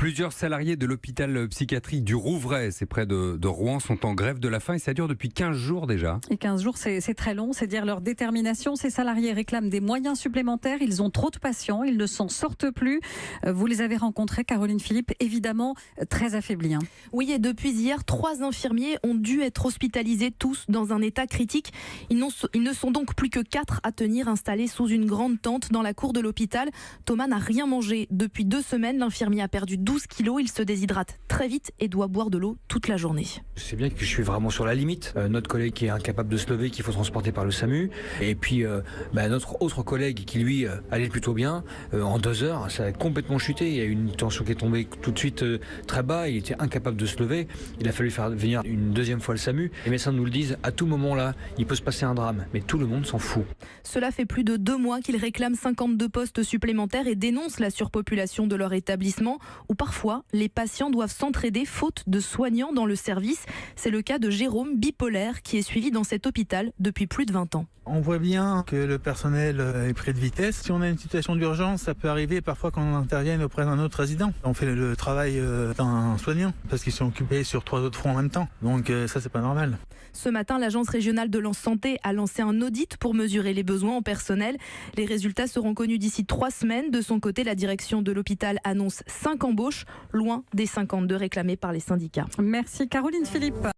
Plusieurs salariés de l'hôpital psychiatrique du Rouvray, c'est près de Rouen, sont en grève de la faim et ça dure depuis 15 jours déjà. Et 15 jours, c'est très long, c'est dire leur détermination. Ces salariés réclament des moyens supplémentaires, ils ont trop de patients, ils ne s'en sortent plus. Vous les avez rencontrés, Caroline Philippe, évidemment très affaiblis. Oui, et depuis hier, 3 infirmiers ont dû être hospitalisés, tous dans un état critique. Ils ne sont donc plus que 4 à tenir, installés sous une grande tente dans la cour de l'hôpital. Thomas n'a rien mangé. Depuis 2 semaines, l'infirmier a perdu 12 kilos. Il se déshydrate très vite et doit boire de l'eau toute la journée. C'est bien que je suis vraiment sur la limite. Notre collègue qui est incapable de se lever, qu'il faut transporter par le SAMU. Et puis notre autre collègue qui lui allait plutôt bien, en 2 heures, ça a complètement chuté. Il y a eu une tension qui est tombée tout de suite très bas. Il était incapable de se lever. Il a fallu faire venir une 2e fois le SAMU. Les médecins nous le disent, à tout moment là, il peut se passer un drame. Mais tout le monde s'en fout. Cela fait plus de 2 mois qu'ils réclament 52 postes supplémentaires et dénoncent la surpopulation de leur établissement, où parfois les patients doivent s'entraider faute de soignants dans le service. C'est le cas de Jérôme, bipolaire, qui est suivi dans cet hôpital depuis plus de 20 ans. On voit bien que le personnel est pris de vitesse. Si on a une situation d'urgence, ça peut arriver parfois qu'on intervienne auprès d'un autre résident. On fait le travail d'un soignant parce qu'ils sont occupés sur 3 autres fronts en même temps. Donc ça, c'est pas normal. Ce matin, l'Agence régionale de la santé a lancé un audit pour mesurer les besoins en personnel. Les résultats seront connus d'ici 3 semaines. De son côté, la direction de l'hôpital annonce 5 embauches, loin des 52 réclamées par les syndicats. Merci Caroline Philippe.